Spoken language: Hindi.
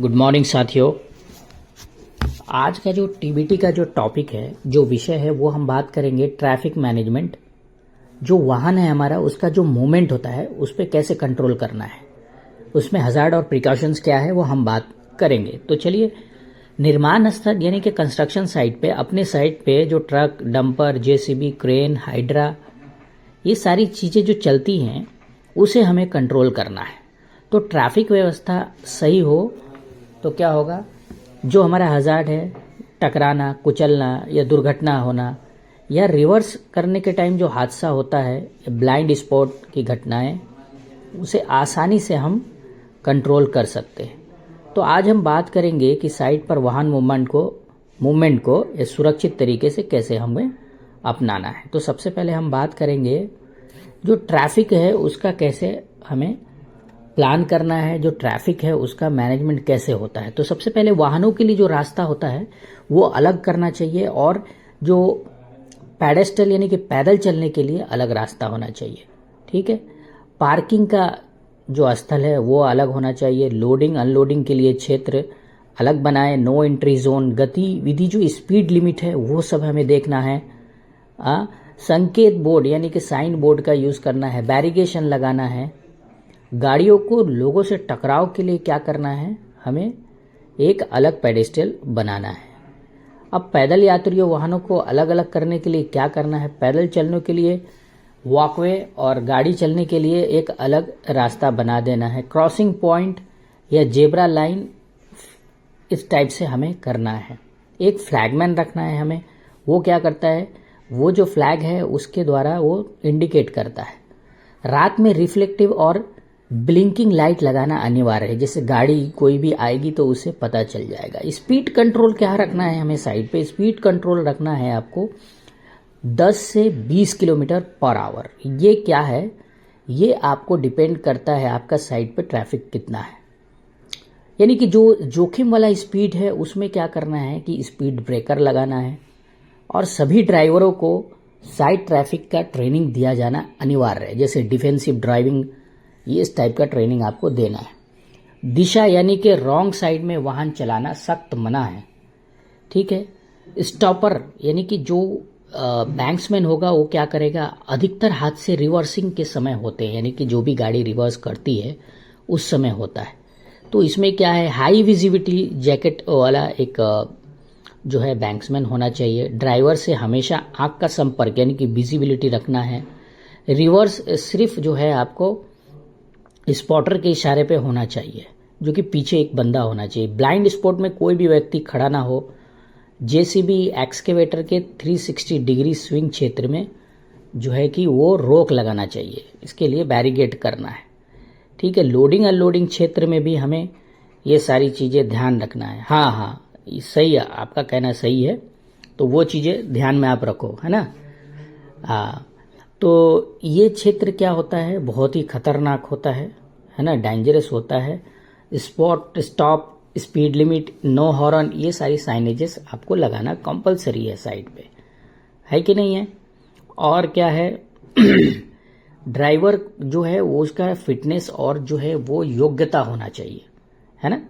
गुड मॉर्निंग साथियों। आज का जो टीबीटी का जो टॉपिक है, जो विषय है, वो हम बात करेंगे ट्रैफिक मैनेजमेंट। जो वाहन है हमारा, उसका जो मूवमेंट होता है उस पर कैसे कंट्रोल करना है, उसमें हजार्ड और प्रिकॉशंस क्या है वो हम बात करेंगे। तो चलिए, निर्माण स्थल यानी कि कंस्ट्रक्शन साइट पे, अपने साइट पे जो truck, dumper, JCB, crane, hydra, ये सारी चीज़ें जो चलती हैं उसे हमें कंट्रोल करना है। तो ट्रैफिक व्यवस्था सही हो तो क्या होगा, जो हमारा हजार्ड है, टकराना, कुचलना या दुर्घटना होना, या रिवर्स करने के टाइम जो हादसा होता है, ब्लाइंड स्पॉट की घटनाएं, उसे आसानी से हम कंट्रोल कर सकते हैं। तो आज हम बात करेंगे कि साइट पर वाहन मूवमेंट को सुरक्षित तरीके से कैसे हमें अपनाना है। तो सबसे पहले हम बात करेंगे जो ट्रैफिक है उसका कैसे हमें प्लान करना है, जो ट्रैफिक है उसका मैनेजमेंट कैसे होता है। तो सबसे पहले वाहनों के लिए जो रास्ता होता है वो अलग करना चाहिए, और जो पैडेस्ट्रियल यानी कि पैदल चलने के लिए अलग रास्ता होना चाहिए। ठीक है, पार्किंग का जो स्थल है वो अलग होना चाहिए। लोडिंग अनलोडिंग के लिए क्षेत्र अलग बनाए। नो एंट्री जोन, गतिविधि जो स्पीड लिमिट है वो सब हमें देखना है। संकेत बोर्ड यानी कि साइन बोर्ड का यूज करना है। बैरिगेशन लगाना है। गाड़ियों को लोगों से टकराव के लिए क्या करना है, हमें एक अलग पेडेस्ट्रियल बनाना है। अब पैदल यात्रियों वाहनों को अलग अलग करने के लिए क्या करना है, पैदल चलने के लिए वॉकवे और गाड़ी चलने के लिए एक अलग रास्ता बना देना है। क्रॉसिंग पॉइंट या जेब्रा लाइन, इस टाइप से हमें करना है। एक फ्लैगमैन रखना है हमें, वो क्या करता है, वो जो फ्लैग है उसके द्वारा वो इंडिकेट करता है। रात में रिफ्लेक्टिव और ब्लिंकिंग लाइट लगाना अनिवार्य है, जैसे गाड़ी कोई भी आएगी तो उसे पता चल जाएगा। स्पीड कंट्रोल क्या रखना है हमें साइड पे, स्पीड कंट्रोल रखना है आपको 10 से 20 किलोमीटर पर आवर। ये क्या है, ये आपको डिपेंड करता है आपका साइड पे ट्रैफिक कितना है। यानी कि जो जोखिम वाला स्पीड है उसमें क्या करना है कि स्पीड ब्रेकर लगाना है, और सभी ड्राइवरों को साइड ट्रैफिक का ट्रेनिंग दिया जाना अनिवार्य है, जैसे डिफेंसिव ड्राइविंग, ये इस टाइप का ट्रेनिंग आपको देना है। दिशा यानी कि रॉन्ग साइड में वाहन चलाना सख्त मना है। ठीक है, स्टॉपर यानी कि जो बैंक्समैन होगा वो क्या करेगा, अधिकतर हादसे रिवर्सिंग के समय होते हैं, यानी कि जो भी गाड़ी रिवर्स करती है उस समय होता है। तो इसमें क्या है, हाई विजिबिलिटी जैकेट वाला एक जो है बैंक्समैन होना चाहिए। ड्राइवर से हमेशा आंख का संपर्क यानी कि विजिबिलिटी रखना है। रिवर्स सिर्फ जो है आपको स्पॉटर के इशारे पे होना चाहिए, जो कि पीछे एक बंदा होना चाहिए। ब्लाइंड स्पॉट में कोई भी व्यक्ति खड़ा ना हो। जेसीबी एक्सकेवेटर के 360 डिग्री स्विंग क्षेत्र में जो है कि वो रोक लगाना चाहिए, इसके लिए बैरिकेड करना है। ठीक है, लोडिंग अनलोडिंग क्षेत्र में भी हमें ये सारी चीज़ें ध्यान रखना है। हाँ, सही है, आपका कहना सही है, तो वो चीज़ें ध्यान में आप रखो, है ना। हाँ, तो ये क्षेत्र क्या होता है, बहुत ही खतरनाक होता है ना, डेंजरस होता है। Spot, stop, speed limit, no horn, ये सारी साइनेजेस आपको लगाना कंपलसरी है साइड पे, है कि नहीं है। और क्या है ड्राइवर जो है वो उसका फिटनेस और जो है वो योग्यता होना चाहिए, है ना।